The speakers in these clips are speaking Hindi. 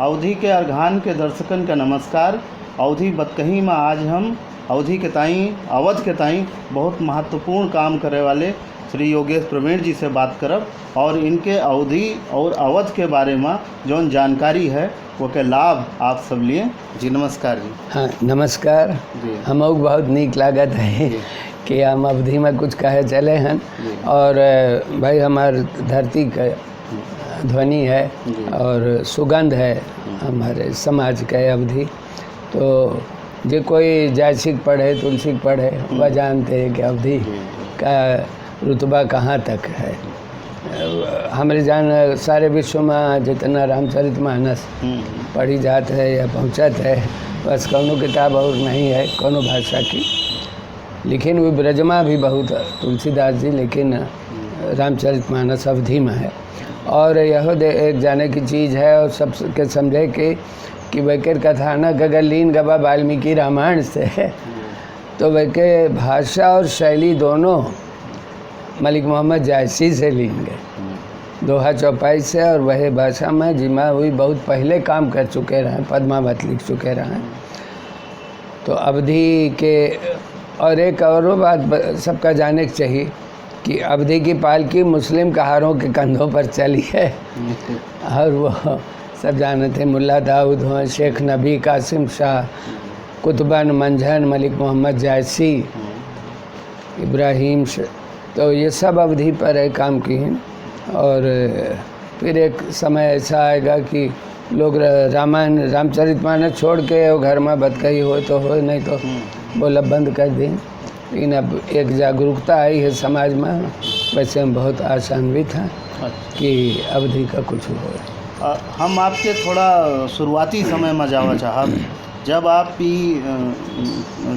अवधि के अर्घान के दर्शकन का नमस्कार। अवधि बतकही में आज हम अवधि के ताई अवध के ताई बहुत महत्वपूर्ण काम करे वाले श्री योगेश प्रवीण जी से बात करब और इनके अवधि और अवध के बारे में जौन जानकारी है वो के लाभ आप सब लिए। जी नमस्कार जी। हाँ नमस्कार जी। हमको बहुत नीक लागत है कि हम अवधि में कुछ कहे चले हैं और भाई हमार धरती का ध्वनि है और सुगंध है हमारे समाज के अवधि। तो जो कोई जयसिक पढ़े तुलसी पढ़े वह जानते हैं कि अवधि का रुतबा कहाँ तक है। हमारे जान सारे विश्व में जितना रामचरितमानस पढ़ी जात है या पहुँचत है बस कौनो किताब और नहीं है कौनो भाषा की, लेकिन वो ब्रजमा भी बहुत तुलसीदास जी, लेकिन रामचरितमानस अवधि में है। और यह एक जाने की चीज़ है और सबके समझे कि वैकेर कथानक अगर लीन गवा वाल्मीकि रामायण से है तो वैके भाषा और शैली दोनों मलिक मोहम्मद जायसी से लीन गए, दोहा चौपाई से, और वही भाषा में जिमा हुई बहुत पहले काम कर चुके रहे, पद्मावत लिख चुके रहे। तो अवधि के और एक और बात सबका जाने की चाहिए कि अवधि की पालकी मुस्लिम कहारों के कंधों पर चली है और वो सब जानते हैं, मुल्ला दाऊद हो, शेख नबी, कासिम शाह, कुतुबन मंझन, मलिक मोहम्मद जायसी, इब्राहिम, तो ये सब अवधि पर है काम की हैं। और फिर एक समय ऐसा आएगा कि लोग रामायण रामचरितमानस छोड़ के वो घर में बतकही हो तो हो, नहीं तो बोला बंद कर दें। लेकिन अब एक जागरूकता आई है समाज में, वैसे हम बहुत आशान्वित हैं कि अवधि का कुछ हो। हम आपके थोड़ा शुरुआती समय में जावा चाहब, जब आप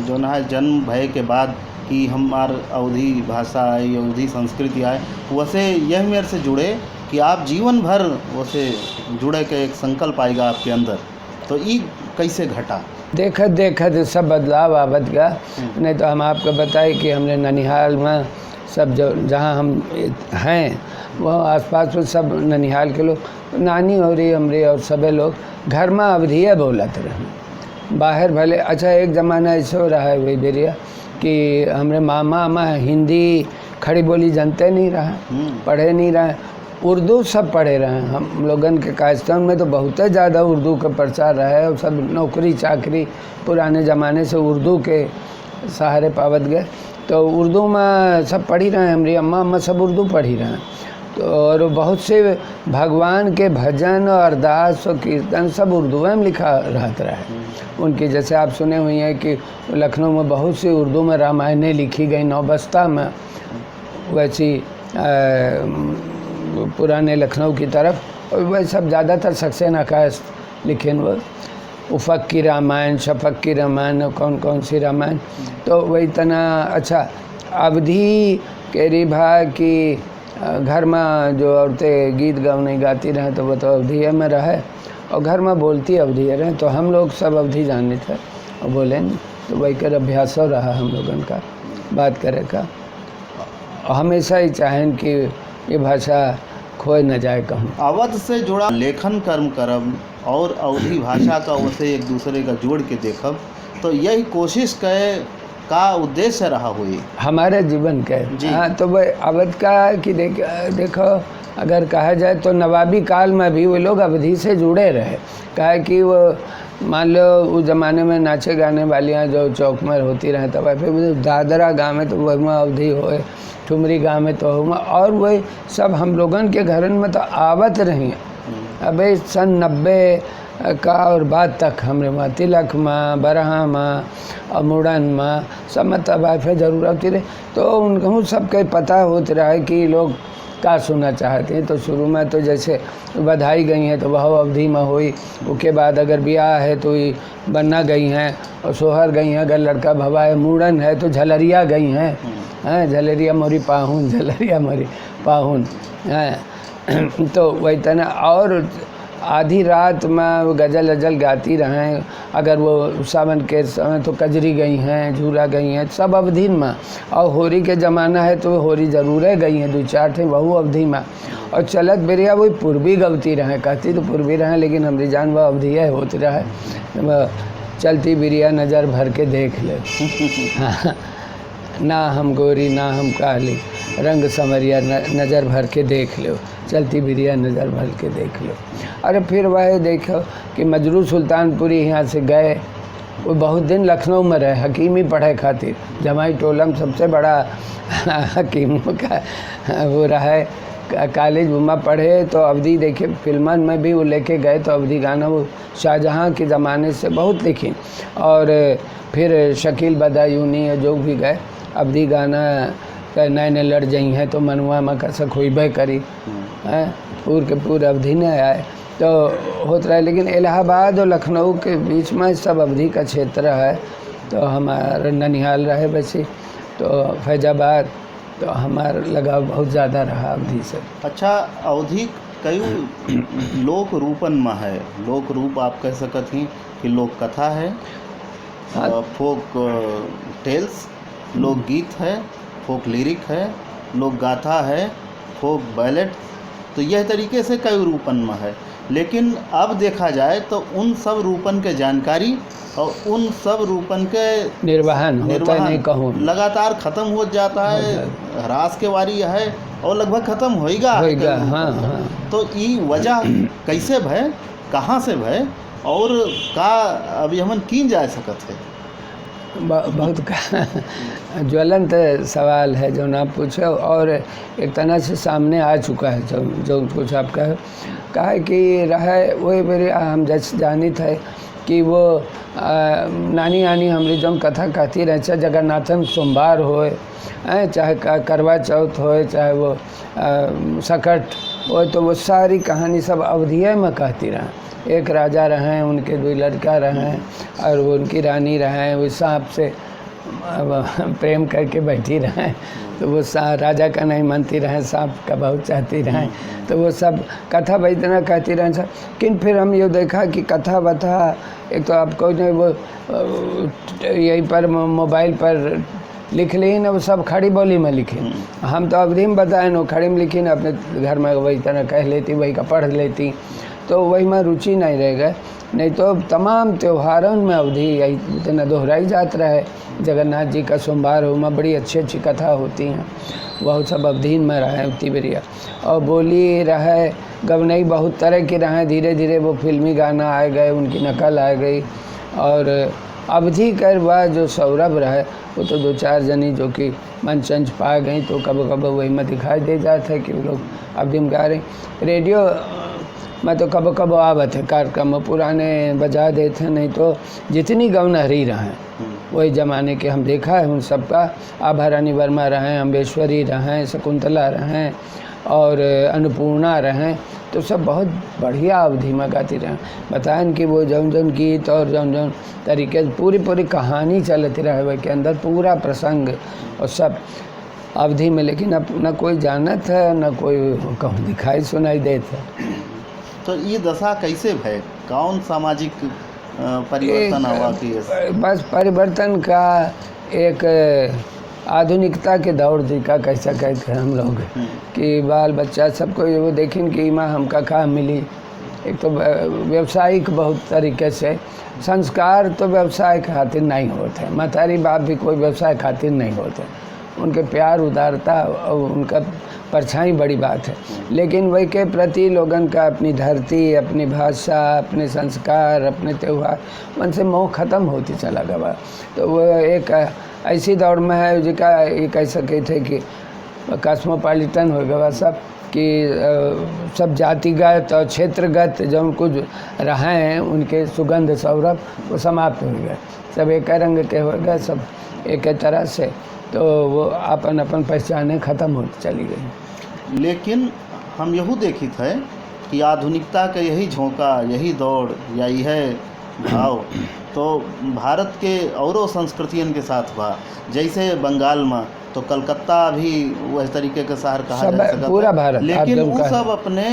जो है जन्म भय के बाद कि हमार अवधि भाषा आई, अवधि संस्कृति आए, वैसे यह मेरे से जुड़े कि आप जीवन भर वैसे जुड़े के एक संकल्प आएगा आपके अंदर, तो ये कैसे घटा? देखत सब बदलाव आवत गया। नहीं तो हम आपको बताए कि हमने ननिहाल में सब जो जहाँ हम हैं वह आसपास में सब ननिहाल के लोग, नानी हो रही हमरे और सबे लोग घर में अवधिया बोलत रहे। बाहर भले अच्छा एक ज़माना ऐसे हो रहा है वही बेरिया कि हमरे मामा हिंदी खड़ी बोली जानते नहीं रहा, पढ़े नहीं रहे, उर्दू सब पढ़े रहे। हम लोगन के कायस्थान में तो बहुत ज़्यादा उर्दू का प्रचार रहा है और सब नौकरी चाकरी पुराने ज़माने से उर्दू के सहारे पावत गए। तो उर्दू में सब पढ़ी रहे, हमारी अम्मा सब उर्दू पढ़ी रहे। तो और बहुत से भगवान के भजन और अरदास और कीर्तन सब उर्दू में लिखा रहता है उनकी। जैसे आप सुने हुए हैं कि लखनऊ में बहुत सी उर्दू में रामायणें लिखी गई, नौबस्ता में, वैसी पुराने लखनऊ की तरफ, और वह सब ज़्यादातर सक्सेना कायस्थ लिखे वो उफ़क़ की रामायण, शफ़क़ की रामायण, कौन कौन सी रामायण। तो वही तना अच्छा अवधि के रिभा की घर में जो औरतें गीत गाने गाती रहें तो वो तो अवधि में रहे और घर में बोलती अवधि रहे। तो हम लोग सब अवधि जानते थे और बोले, तो वही कर अभ्यास हो रहा हम लोगों का बात करे का। हमेशा ही चाहें कि ये भाषा खोए न जाए कहूँ। अवध से जुड़ा लेखन कर्म करब और अवधि भाषा का वैसे एक दूसरे का जोड़ के देखब, तो यही कोशिश का उद्देश्य रहा हुई हमारे जीवन के। हाँ, तो वह अवध का कि देखो अगर कहा जाए तो नवाबी काल में भी वो लोग अवधि से जुड़े रहे। कहा कि वो मान लो उस ज़माने में नाचे गाने वालियाँ जो चौक में होती रहे, तब फिर दादरा गाँव में तो वह अवधि होए, ठुमरी गाँव में तो हो, और वही सब हम लोगन के घरन में तो आवत रही। अबे सन 90 का और बाद तक हमरे वहाँ तिलक में, बरहा में और मुड़न में सब में तब फिर ज़रूरत रहे। तो उनको सबके पता होता रहा है कि लोग क्या सुनना चाहते हैं। तो शुरू में तो जैसे बधाई गई हैं तो वह अवधि में हुई, उसके बाद अगर ब्याह है तो बन्ना गई हैं, और सोहर गई हैं, अगर लड़का भवा है, मुड़न है तो झलरिया गई हैं, झलरिया मोरी पाहुन, झलरिया मोरी पाहुन हैं। तो वही तना और आधी रात में गज़ल अजल गाती रहें। अगर वो सावन के समय तो कजरी गई हैं, झूला गई हैं, सब अवधि में। और होरी के ज़माना है तो होरी ज़रूर है गई हैं, 2-4 थे वह अवधि में। और चलत बेरिया वही पूर्वी गवती रहें, कहती तो पूर्वी रहें लेकिन हमरी जान वह अवधि है होती रहे। चलती बिरिया नज़र भर के देख ले ना हम गोरी ना हम काली, रंग समरिया नज़र भर के देख लो, चलती बिरिया नज़र भर के देख लो। अरे फिर वह देखो कि मजरू सुल्तानपुरी यहाँ से गए, वो बहुत दिन लखनऊ में रहे हकीमी पढ़े खातिर। जमाई टोला में सबसे बड़ा हकीमों का वो रहे, कॉलेज में पढ़े। तो अवधि देखे फिल्मन में भी वो लेके गए, तो अवधि गाना वो शाहजहाँ के ज़माने से बहुत लिखी। और फिर शकील बदायूनी जो भी गए, अवधि गाना नए लड़ जाई हैं तो मनुआ में कसक होइबे करी हैं, पूर के पूर अवधि न आए तो होता रहे। लेकिन इलाहाबाद और लखनऊ के बीच में सब अवधि का क्षेत्र है। तो हमारा ननिहाल रहे वैसे, तो फैजाबाद, तो हमारा लगाव बहुत ज़्यादा रहा अवधि से। अच्छा, अवधि कई लोक रूपन में है। लोक रूप आप कह सकत हैं कि लोक कथा है, फोक टेल्स, लोकगीत है, फोक लिरिक है, लोक गाथा है, फोक बैलेट। तो यह तरीके से कई रूपन में है। लेकिन अब देखा जाए तो उन सब रूपन के जानकारी और उन सब रूपन के निर्वहन नहीं कहूँ लगातार ख़त्म हो जाता है। ह्रास के वारी है और लगभग ख़त्म होएगा। हाँ। तो ये वजह कैसे भय, कहाँ से भय और का अभी हमन कीन जा सकत है? बहुत ज्वलंत सवाल है जो आप पूछो, और एक तरह से सामने आ चुका है जो कुछ आप कहा कि रहे वही मेरे हम जैसे जानी थे कि वो नानी हमारी जो कथा कहती रहे, चाहे जगन्नाथन सोमवार होए, चाहे करवा चौथ होए, चाहे वो सकट हो, तो वो सारी कहानी सब अवधिये में कहती रहे। एक राजा रहें, उनके 2 लड़का रहें और वो उनकी रानी रहें, वो सांप से प्रेम करके बैठी रहें, तो वो राजा का नहीं मानती रहें, सांप का बहुत चाहती रहें। तो वो सब कथा इतना कहती रहें सब। लेकिन फिर हम ये देखा कि कथा वथा एक तो आपको वो यहीं पर मोबाइल पर लिख ली ना, वो सब खड़ी बोली में लिखे। हम तो अवधि में बताए न, खड़ी में लिखी ना, अपने घर में वही तरह कह लेती, वही का पढ़ लेती, तो वही में रुचि नहीं रह गए। नहीं तो तमाम त्योहारों में अवधि यही इतना दोहराई जात रहे। जगन्नाथ जी का सोमवार हो में बड़ी अच्छी कथा होती हैं, बहुत सब अवधि में रहे उतनी बढ़िया। और बोली रहे, गवनई बहुत तरह की रहे, धीरे धीरे वो फिल्मी गाना आ गए, उनकी नकल आ गई। और अवधि कर वह जो सौरभ रहे वो तो 2-4 जनी जो कि मंच अंच पा गई, तो कब कब वही में दिखाई दे जाता है कि वो लोग अवधि में गा रहे। रेडियो में तो कब कब आवत है कार्यक्रम पुराने बजा देते हैं, नहीं तो जितनी गवनहरी रहें वही ज़माने के हम देखा है उन सबका। आभारानी वर्मा रहें, अम्बेश्वरी रहें, शकुंतला रहें और अन्नपूर्णा रहें, तो सब बहुत बढ़िया अवधि में गाती रहें। बताएं कि वो जौन गीत और जौन तरीके से पूरी कहानी चलती रहे, वह के अंदर पूरा प्रसंग और सब अवधि में। लेकिन अब न कोई जानत है, न कोई कहूँ दिखाई सुनाई देता है। तो ये दशा कैसे भय, कौन सामाजिक परिवर्तन हुआ कि बस परिवर्तन का एक आधुनिकता के दौर का कैसा कहते हैं हम लोग कि बाल बच्चा सबको वो देखें कि माँ हमका कहाँ मिली। एक तो व्यवसायिक बहुत तरीके से, संस्कार तो व्यवसाय खातिर नहीं होते, महतारी बाप भी कोई व्यवसाय खातिर नहीं होते, उनके प्यार उदारता और उनका परछाई बड़ी बात है। लेकिन वही के प्रति लोगन का अपनी धरती, अपनी भाषा, अपने संस्कार, अपने त्यौहार उनसे मोह ख़त्म होती चला गया। तो वो एक ऐसी दौड़ में है जिसका ये कह सके थे कि कॉस्मोपॉलिटन हो गया सब, कि सब जातिगत और क्षेत्रगत जो कुछ रहे हैं उनके सुगंध सौरभ वो समाप्त हो गए, सब एक रंग के हो गए, सब एक तरह से, तो वो अपन पहचाने ख़त्म होती चली गई। लेकिन हम यहू देखी थे कि आधुनिकता का यही झोंका, यही दौड़ या यह भाव तो भारत के औरों संस्कृतियों के साथ बा। जैसे बंगाल में तो कलकत्ता भी वह तरीके का शहर कहा सब जा सकता पूरा है। भारत, लेकिन आप वो जब सब अपने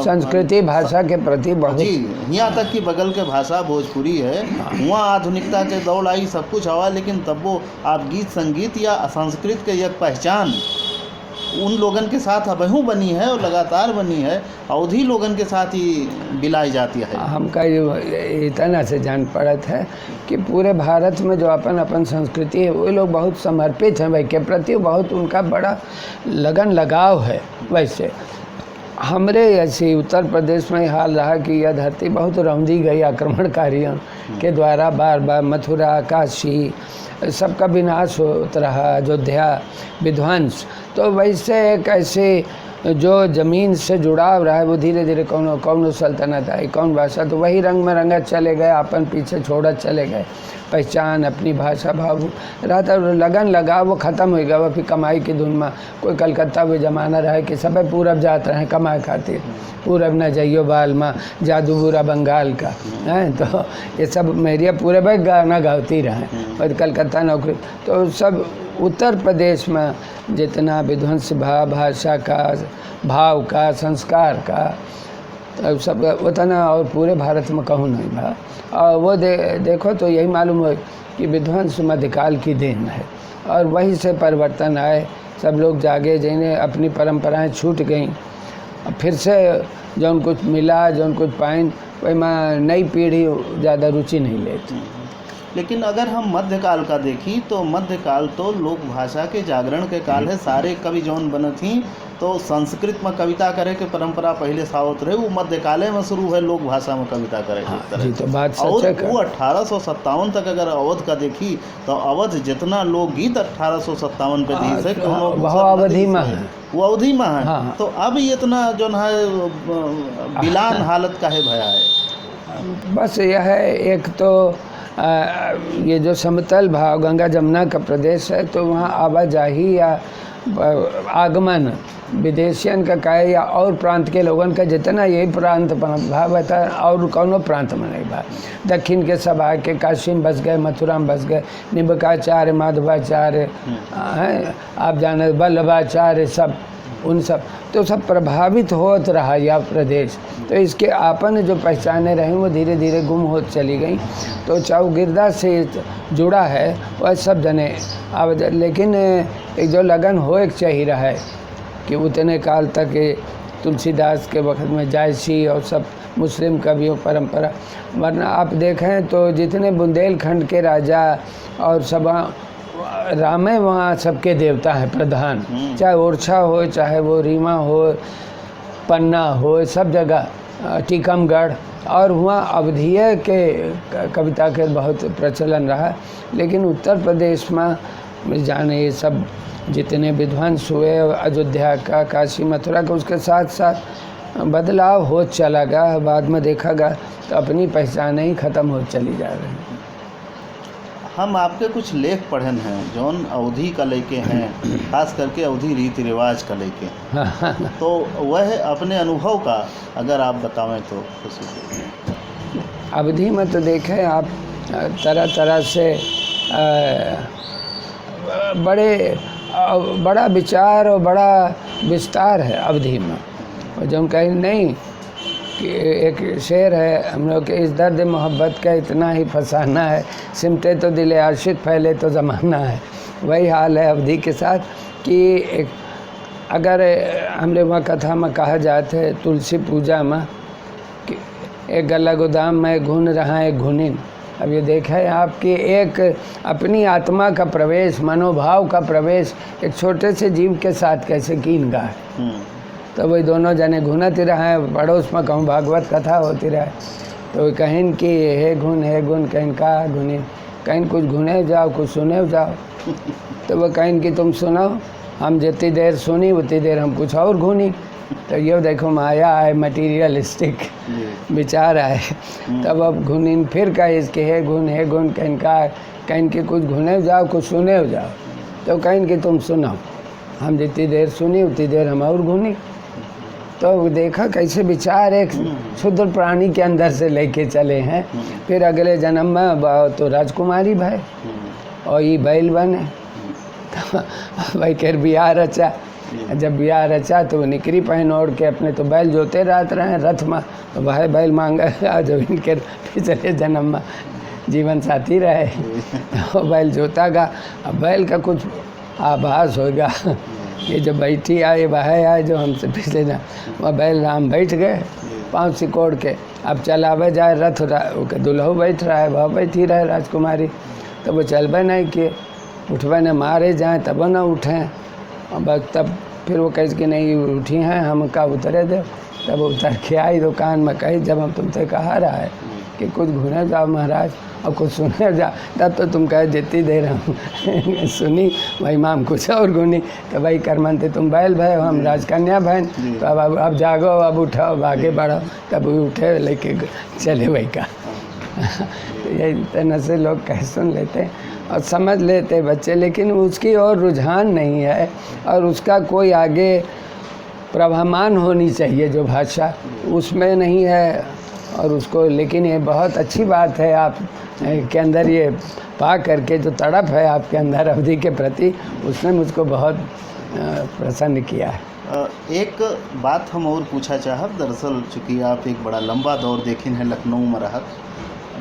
संस्कृति भाषा के प्रति बहुत जी, यहाँ तक कि बगल के भाषा भोजपुरी है, वहाँ आधुनिकता के दौड़ आई, सब कुछ हवा, लेकिन तब वो आप गीत संगीत या संस्कृत के एक पहचान उन लोगन के साथ अबहू बनी है और लगातार बनी है, अवधी लोगन के साथ ही बिलाई जाती है। हमका ये इतना से जान पड़त है कि पूरे भारत में जो अपन अपन संस्कृति है वो लोग बहुत समर्पित हैं भाई के प्रति, बहुत उनका बड़ा लगन लगाव है। वैसे हमरे ऐसे उत्तर प्रदेश में हाल रहा कि यह धरती बहुत रौंदी गई आक्रमणकारियों के द्वारा, बार बार मथुरा काशी सबका विनाश होता रहा, अयोध्या विध्वंस। तो वैसे एक ऐसे जो ज़मीन से जुड़ाव रहा है वो धीरे धीरे कौन सल्तनत आई, कौन भाषा, तो वही रंग में रंगत चले गए, अपन पीछे छोड़त चले गए। पहचान अपनी भाषा भाव रहता, लगन लगा वो ख़त्म हो गया। वो फिर कमाई की धुन में कोई कलकत्ता में ज़माना रहे कि सब पूरब जाते हैं कमाए खातिर, पूरब न जाइयो बाल में जादू बुरा बंगाल का है, तो ये सब मेरिया पूरे भाई गाना गाती रहे और कलकत्ता नौकरी। तो सब उत्तर प्रदेश में जितना विध्वंस भाषा का, भाव का, संस्कार का, तो सब उतना और पूरे भारत में कहूँ नहीं भा। और वो देखो तो यही मालूम हो कि विध्वंस मध्यकाल की देन है और वहीं से परिवर्तन आए, सब लोग जागे, जिन्हें अपनी परंपराएं छूट गईं, फिर से जौन कुछ मिला, जौन कुछ पाइन, वही में नई पीढ़ी ज़्यादा रुचि नहीं लेती। लेकिन अगर हम मध्यकाल का देखी तो मध्यकाल तो लोक भाषा के जागरण के काल है। सारे कवि जौन बने थी तो संस्कृत में कविता करे के परंपरा पहले सावत रहे, वो मध्यकाले में शुरू है लोक भाषा में कविता करे के जी, तो बात सच और है। वो 1857 तक अगर अवध का देखी तो अवध जितना लोकगीत 1857 पे दी से वो अवधि में है, वो अवधि में है। हाँ। तो अब ये इतना जो है बिलान हालत का है भया है। बस यह है, एक तो ये जो समतल भाव गंगा जमुना का प्रदेश है, तो वहाँ आवाजाही या आगमन विदेशियन का कहे या और प्रांत के लोगन का जितना यही प्रांत भाव था और कौनो प्रांत में नहीं भाव। दक्षिण के सब आके काशी में बस गए, मथुरा में बस गए, निम्बकाचार्य, माधवाचार्य हैं, आप जाने वल्लभाचार्य, सब उन सब तो सब प्रभावित होत रहा यह प्रदेश। तो इसके आपन जो पहचाने रहे वो धीरे धीरे गुम होत चली गई। तो चौगिरदा से जुड़ा है वह सब जने अब, लेकिन एक जो लगन हो एक चाहिए रहा है कि उतने काल तक तुलसीदास के वक्त में जायसी और सब मुस्लिम कवियों परंपरा, वरना आप देखें तो जितने बुंदेलखंड के राजा और सब रामे वहाँ सबके देवता हैं प्रधान, चाहे ओरछा हो, चाहे वो रीमा हो, पन्ना हो, सब जगह टीकमगढ़, और वहाँ अवधीय के कविता के बहुत प्रचलन रहा। लेकिन उत्तर प्रदेश में जाने ये सब जितने विध्वंस हुए अयोध्या का, काशी मथुरा का, उसके साथ साथ बदलाव हो चला गया। बाद में देखा गया तो अपनी पहचान ही ख़त्म हो चली जा रही है। हम आपके कुछ लेख पढ़न हैं जौन अवधि का लेके हैं, खास करके अवधि रीति रिवाज का लेके, तो वह अपने अनुभव का अगर आप बतावें तो खुशी। अवधि में तो देखें आप तरह तरह से बड़ा विचार और बड़ा विस्तार है अवधि में। और जो कहीं नहीं कि एक शेर है हम लोग के, इस दर्द मोहब्बत का इतना ही फसाना है, सिमटे तो दिले आशिक फैले तो ज़माना है। वही हाल है अवधि के साथ कि एक अगर हमरे वहाँ कथा में कहा जाता है तुलसी पूजा में कि एक गला गोदाम में घुन रहा है घुनिन। अब ये देखा है आपकी एक अपनी आत्मा का प्रवेश, मनोभाव का प्रवेश एक छोटे से जीव के साथ कैसे कीन गा है। तो वही दोनों जने घुनत रहे, पड़ोस में कहूँ भागवत कथा होती रहे, तो कहीं कि हे गुण कहीं का घुनी, कहीं कुछ घुने जाओ कुछ सुने जाओ। तो वो कहीं कि तुम सुनो, हम जितनी देर सुनी उतनी देर हम कुछ और घुनी। तो ये देखो माया है, मटीरियलिस्टिक विचार है। तब अब घुनी फिर कहे इसके हे गुण कहीं का, कहीं कि कुछ घुने जाओ कुछ सुने जाओ। तो कहीं कि तुम सुनो, हम जितनी देर सुनी उतनी देर हम और घुनी। तो देखा कैसे विचार एक शुद्ध प्राणी के अंदर से लेके चले हैं। फिर अगले जन्म में तो राजकुमारी भाई और ये बैल बने, तो भाई खैर बियाह रचा। जब बियाह रचा तो वो निकरी पहन ओढ़ के अपने तो बैल जोते रात रहे रथ में, तो भाई बैल मांगा जो इनके पिछले जन्म में जीवन साथी रहे तो बैल जोता गा। अब बैल का कुछ आभास होगा, ये जो बैठी आए वह आए जो हमसे पिछले ना, वह बैल राम बैठ गए पाँव सिकोड़ के। अब चलावे जाए रथ, दुल्हो बैठ रहा है, वह बैठी रहे राजकुमारी, तो वो चलबे नहीं किए, उठबे न मारे जाए तब न उठें। अब तब फिर वो कहे कि नहीं उठी हैं, हम का उतरे दे। तब उतर के आई दुकान में, कही जब हम तुमसे कहा रहा है कि कुछ घूने जाओ महाराज और कुछ सुने जा, तब तो तुम कहे जितनी देर हम सुनी वही माम कुछ और गुनी। तो भाई करमनते तुम बैल भय हम राजकन्या बहन, तो अब जागो, अब उठाओ, आगे बढ़ो। तब उठे लेके चले वही का। यही तरह से लोग कह सुन लेते और समझ लेते बच्चे, लेकिन उसकी और रुझान नहीं है और उसका कोई आगे प्रभामान होनी चाहिए जो भाषा उसमें नहीं है और उसको। लेकिन ये बहुत अच्छी बात है आप के अंदर ये पा करके, जो तड़प है आपके अंदर अवधि के प्रति, उसने मुझको बहुत प्रसन्न किया है। एक बात हम और पूछा चाहब, दरअसल चूँकि आप एक बड़ा लंबा दौर देखें हैं लखनऊ में रहत,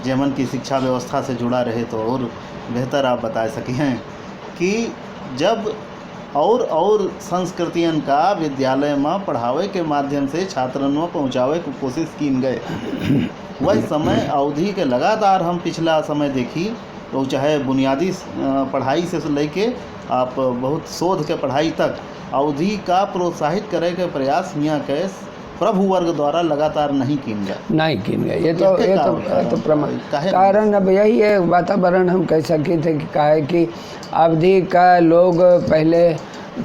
जेमन की शिक्षा व्यवस्था से जुड़ा रहे तो और बेहतर आप बता सकें हैं कि जब और संस्कृतियन का विद्यालय में पढ़ावे के माध्यम से छात्रन में पहुँचावे की कोशिश की गए, वह समय अवधि के लगातार हम पिछला समय देखी तो चाहे बुनियादी पढ़ाई से लेके आप बहुत शोध के पढ़ाई तक अवधि का प्रोत्साहित करे के प्रयास यहाँ के प्रभु वर्ग द्वारा लगातार नहीं किन गए। नहीं किन गए, ये तो प्रमाण कारण अब यही है। वातावरण हम कह सके थे कि काहे कि अवधि का लोग पहले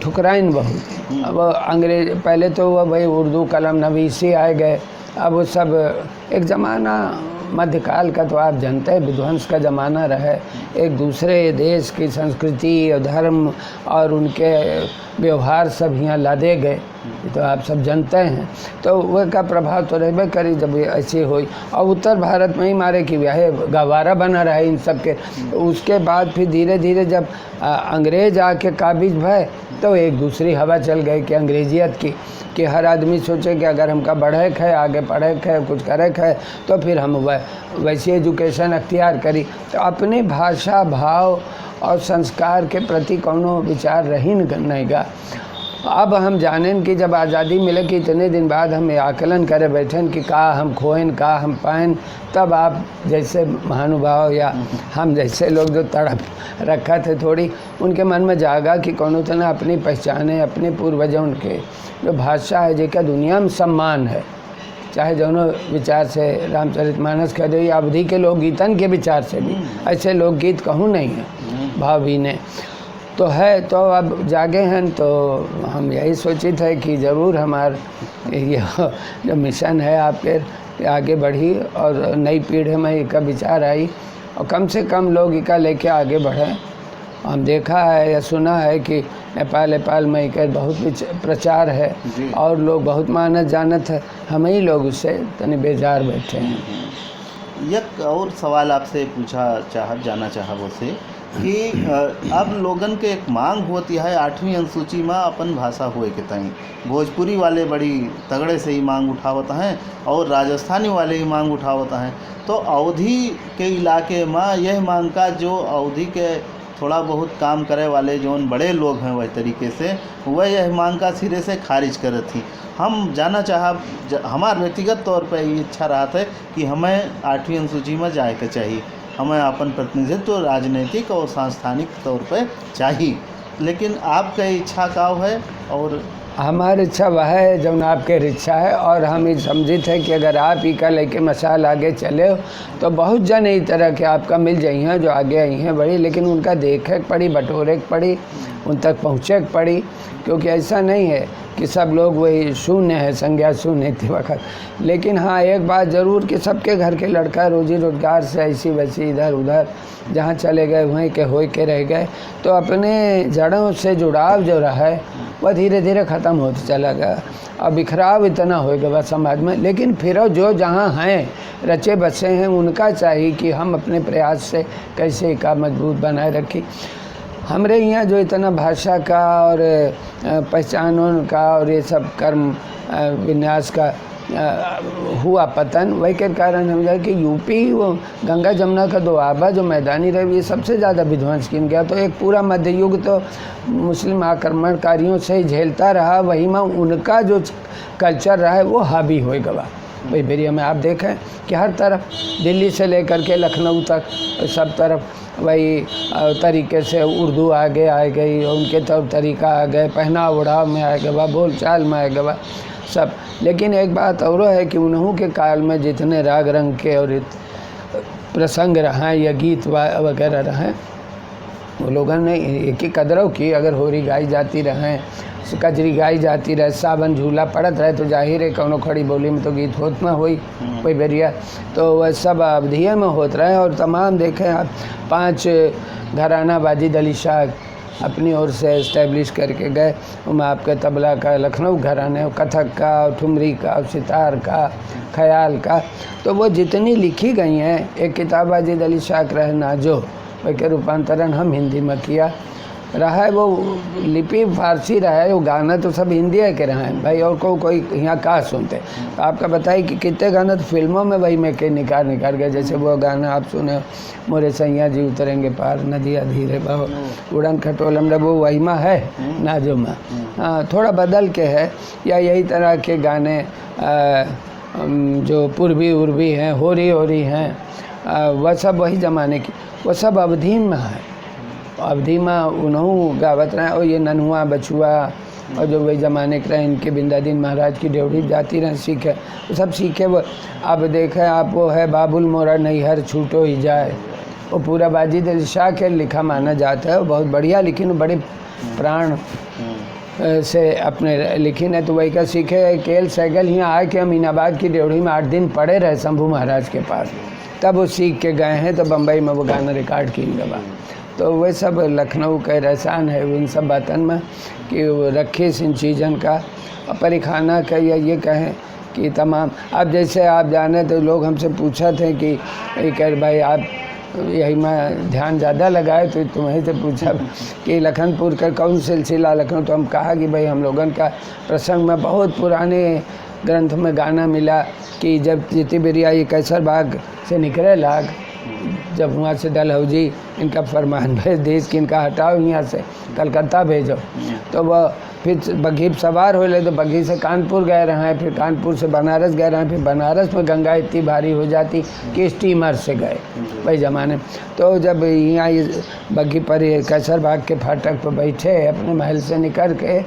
ठुकराइन बहुत। अब अंग्रेज पहले तो वह भाई उर्दू कलम नवीसी आए गए, अब वो सब एक ज़माना मध्यकाल का तो आप जानते हैं विध्वंस का ज़माना रहे, एक दूसरे देश की संस्कृति और धर्म और उनके व्यवहार सब यहाँ लादे गए, तो आप सब जानते हैं। तो वह का प्रभाव तो रहबे करी जब ऐसे हुई। और उत्तर भारत में ही मारे कि वह गवारा बना रहा इन सब के। उसके बाद फिर धीरे धीरे जब अंग्रेज आके काबिज भय तो एक दूसरी हवा चल गई कि अंग्रेजियत की, कि हर आदमी सोचे कि अगर हमका बढ़े है आगे पढ़े है कुछ करे है तो फिर हम वैसी एजुकेशन अख्तियार करी। तो अपने भाषा भाव और संस्कार के प्रति कोनो विचार रही नहीं गा। अब हम जानें कि जब आज़ादी मिले कि इतने दिन बाद हम आकलन करे बैठन कि का हम खोएन का हम पाएन, तब आप जैसे महानुभाव या हम जैसे लोग जो तड़प रखा थे थोड़ी उनके मन में जागा कि कौनो तो ना अपनी पहचान है, अपने पूर्वजों के जो भाषा है जेका दुनिया में सम्मान है, चाहे दोनों विचार से रामचरितमानस कह दे, अवधि के लोकगीतन के विचार से भी ऐसे लोकगीत कहूँ नहीं है भावी ने तो है। तो अब जागे हैं तो हम यही सोचे थे कि ज़रूर हमारा ये जो मिशन है आपके आगे बढ़ी और नई पीढ़ी में इसका विचार आई और कम से कम लोग इसका लेके आगे बढ़ें। हम देखा है या सुना है कि नेपाल में एक बहुत प्रचार है और लोग बहुत मानत जानत है, हम ही लोग उससे तनी बेजार बैठे हैं। एक और सवाल आपसे जाना चाह वो से कि अब लोगन के एक मांग होती है 8वीं अनुसूची में अपन भाषा हुए के तई, भोजपुरी वाले बड़ी तगड़े से ही मांग उठावत हैं और राजस्थानी वाले ही मांग उठावत हैं। तो अवधि के इलाके में यह मांग का जो अवधि के थोड़ा बहुत काम करे वाले जो बड़े लोग हैं वह तरीके से वह यह मांग का सिरे से खारिज करत थी। हम जाना हमारे व्यक्तिगत तौर पर ये इच्छा रहा था कि हमें 8वीं अनुसूची में जाए के चाहिए, हमें अपन प्रतिनिधित्व राजनीतिक और सांस्थानिक तौर पर चाहिए, लेकिन आपका इच्छा का है? और हमारी इच्छा वह है जब आपके इच्छा है और हम ये समझित है कि अगर आप ही का लेके मसाल आगे चले तो बहुत जन इस तरह के आपका मिल जाई हैं जो आगे आई हैं बड़ी, लेकिन उनका देखे पड़ी, बटोरे पड़ी, उन तक पहुँचे पड़ी, क्योंकि ऐसा नहीं है कि सब लोग वही शून्य है, संज्ञा शून्य थी वक्त। लेकिन हाँ एक बात ज़रूर कि सबके घर के लड़का रोजी रोजगार से ऐसी वैसी इधर उधर जहाँ चले गए वहीं के हो के रह गए, तो अपने जड़ों से जुड़ाव जो रहा है वह धीरे धीरे ख़त्म होता चला गया और बिखराव इतना हो गया समाज में। लेकिन फिर जो जहाँ हैं रचे बसे हैं उनका चाहिए कि हम अपने प्रयास से कैसे का मजबूत बनाए रखें। हमरे यहाँ जो इतना भाषा का और पहचान का और ये सब कर्म विन्यास का हुआ पतन, वही के कारण हम जाए कि यूपी वो गंगा जमुना का दोआबा जो मैदानी रहे ये सबसे ज़्यादा विध्वंस किन गया। तो एक पूरा मध्य युग तो मुस्लिम आक्रमणकारियों से ही झेलता रहा, वही में उनका जो कल्चर रहा है वो हावी हो गवा। वही बेरिया में आप देखें कि हर तरफ दिल्ली से लेकर के लखनऊ तक सब तरफ वही तरीके से उर्दू आगे आ गई, उनके तौर तरीका आ गए, पहनाव ओढ़ाव में आ गया, बोल चाल में आ गया सब। लेकिन एक बात और है कि उन्हों के काल में जितने राग रंग के और प्रसंग रहें या गीत वगैरह रहें, वो लोगों ने एक ही कदरों की। अगर होरी गाई जाती रहें, कजरी गाई जाती रहे, सावन झूला पड़त रहे, तो जाहिर है कौनो खड़ी बोली में तो गीत होत ना होई कोई बेरिया। तो वह सब अवधिया में होत रहे। और तमाम देखें आप 5 घराना बाजिद अली शाह अपनी ओर से इस्टेब्लिश करके गए। उनमें आपके तबला का लखनऊ घराने, कथक का, ठुमरी का, सितार का, ख्याल का, तो वो जितनी लिखी गई हैं, एक किताब बाजिद अली शाह रहे नाजो, वह के रूपांतरण हम हिंदी में किया रहा है। वो लिपि फारसी रहा है, वो गाना तो सब हिंदी के रहा है भाई, और कोई यहाँ कहाँ सुनते। तो आपका बताइए कि कितने गाना तो फिल्मों में वही में के निकाल गए। जैसे वो गाना आप सुने, मोरे सैया जी उतरेंगे पार, नदिया धीरे बहो, उड़न खटोलम, वो वही में है नाजो में। हाँ, थोड़ा बदल के है। या यही तरह के गाने जो पूर्वी उर्वी हैं, होरी हैं, वह सब वही ज़माने की, वह सब अवधि में है। अवधि में उन्होंने गावत रहे। और ये नन्हुआ बछुआ और जो वही ज़माने के रहे, इनके बिंदादीन महाराज की ड्योढ़ी जाती रहे सीखे, वो सब सीखे। वो अब देखें आप, वो है बाबुल मोरा नैहर छूटो ही जाए, वो पूरा बाजिद अली शाह के लिखा माना जाता है। वो बहुत बढ़िया, लेकिन बड़े प्राण से अपने लिखिन है। तो वही का सीखे केल सैगल यहाँ आए कि अमीनाबाद की ड्योढ़ी में 8 दिन पड़े रहे शंभू महाराज के पास, तब वो सीख के गए हैं। तो बम्बई में वो गाना रिकॉर्ड की गवा। तो वे सब लखनऊ का रहसान है इन सब बातन में कि रखे इन चीज़न का परिखाना का। या ये कहें कि तमाम, अब जैसे आप जाने तो लोग हमसे पूछा थे कि कह भाई आप यही में ध्यान ज़्यादा लगाए, तो तुम्हें से पूछा कि लखनपुर का कौन सिलसिला लखनऊ। तो हम कहा कि भाई हम लोगन का प्रसंग में बहुत पुराने ग्रंथ में गाना मिला कि जब जीती बिरिया ये कैसर बाग से निकले लाग, जब वहाँ से डलहौजी इनका फरमान भेज देश कि इनका हटाओ यहाँ से, कलकत्ता भेजो। तो वह फिर बग्घी सवार हो ले, तो बग्घी से कानपुर गए रहे, फिर कानपुर से बनारस गए रहे, फिर बनारस में गंगा इतनी भारी हो जाती कि स्टीमर से गए वही ज़माने। तो जब यहाँ ये बग्घी पर कैसर बाग के फाटक पर बैठे अपने महल से निकल के,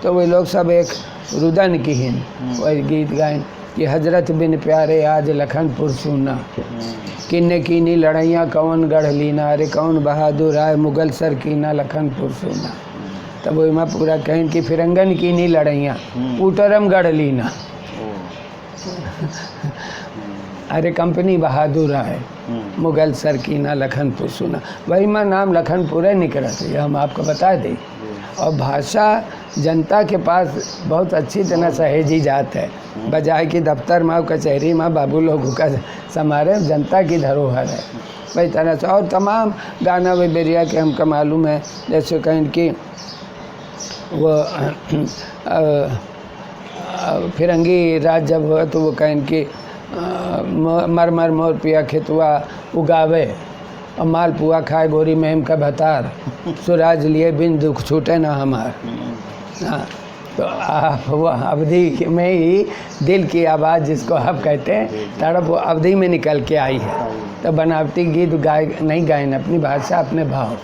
तो वे लोग सब एक रुदन की हिन वही गीत गायन कि हजरत बिन प्यारे आज लखनपुर सुना, किन्ने कीनी लड़ैया कौन गढ़ लीना, अरे कौन बहादुर आए मुगल सर कीना लखनपुर सुना। तब वो मैं पूरा कहें कि फिरंगन कीनी लड़ैया उटरम गढ़ लीना, अरे कंपनी बहादुर आए मुगल सर कीना लखनपुर सुना। वही माँ नाम लखनपुर है निकला थे, हम आपको बता दें। और भाषा जनता के पास बहुत अच्छी तरह सहेजी जात है, बजाय कि दफ्तर में कचहरी में बाबू लोगों का समारे जनता की धरोहर है वही तरह से। और तमाम गाना वे बेरिया के हमको मालूम है, जैसे कहें कि वो फिरंगी राज जब हुआ तो वो कहें कि मर मर मोर पिया खेतुआ उगावे और माल पुआ खाए गोरी मेम का भतार, सुराज लिए बिन दुख छूटे ना हमार। हाँ, तो आप वो अवधि में ही दिल की आवाज़ जिसको आप कहते हैं तड़प वो अवधि में निकल के आई है। तो बनावटी गीत गाय नहीं गायन, अपनी भाषा अपने भाव।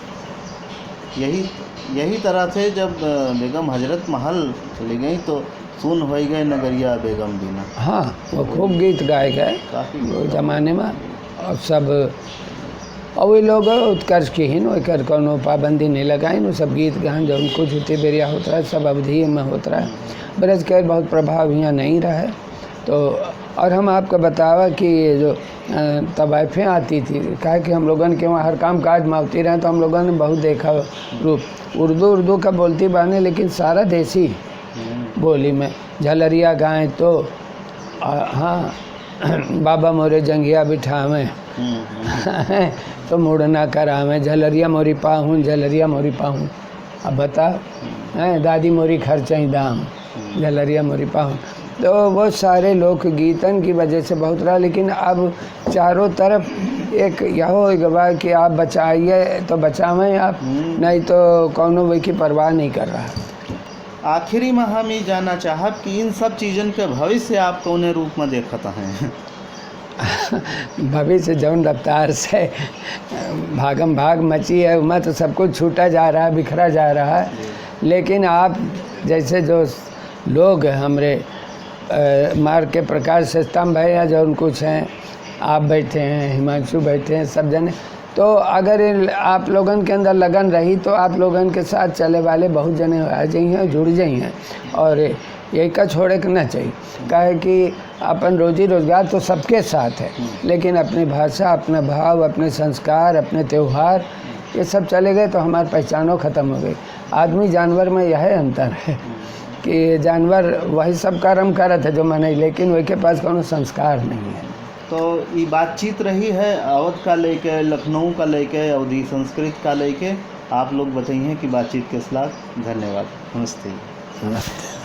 यही तरह से जब बेगम हजरत महल चली गई तो सुन हो गए नगरिया बेगम बिना। हाँ, वो खूब गीत गाए गए वो ज़माने में। और सब और वे लोग उत्कर्ष की ही वो कर कोनो पाबंदी नहीं लगाई, वो सब गीत गान जो उनको झूठी बेरिया होता है सब अवधि में होता है। ब्रज के बहुत प्रभाव यहाँ नहीं रहा है। तो और हम आपको बतावा कि ये जो तवाइफें आती थी, कहा कि हम लोगों के वहाँ हर काम काज में आती रहे, तो हम लोगों ने बहुत देखा रूप। उर्दू का बोलती बाने, लेकिन सारा देसी बोली में झलरिया गाएँ तो हाँ बाबा मोरे जंगिया बिठावें तो मुड़ ना करावें, झलरिया मोरी पाहूँ झलरिया मोरी पाहूँ। अब बता, हैं दादी मोरी खर्चई दाम, झलरिया मोरी पाहूँ। तो वो सारे लोकगीतन की वजह से बहुत रहा, लेकिन अब चारों तरफ एक यहो गवाह कि आप बचाइए तो बचावें आप, नहीं तो कौनो वे की परवाह नहीं कर रहा। आखिरी में हम ये जानना चाहब कि इन सब चीज़न के भविष्य आप कौने रूप में देखत हैं? भविष्य जौन रफ्तार से भागम भाग मची है, उमा तो सब कुछ छूटा जा रहा है, बिखरा जा रहा है। लेकिन आप जैसे जो लोग हमरे मार के प्रकाश से स्तंभ है या जौन कुछ हैं, आप बैठे हैं, हिमांशु बैठे हैं, सब जने, तो अगर आप लोगन के अंदर लगन रही तो आप लोगन के साथ चले वाले बहुत जने आ जाइए, जुड़ जाइए। और यही का छोड़े के ना चाहिए, काहे कि अपन रोजी रोजगार तो सबके साथ है, लेकिन अपनी भाषा, अपना भाव, अपने संस्कार, अपने त्यौहार, ये सब चले गए तो हमारी पहचानों ख़त्म हो गई। आदमी जानवर में यह अंतर है कि जानवर वही सब कर्म करत है जो मने, लेकिन वही के पास कोनो संस्कार नहीं है। तो ये बातचीत रही है अवध का लेके, लखनऊ का लेके, अवधी संस्कृत का लेके। आप लोग बताइए कि बातचीत के खिलाफ। धन्यवाद, नमस्ते। नमस्ते।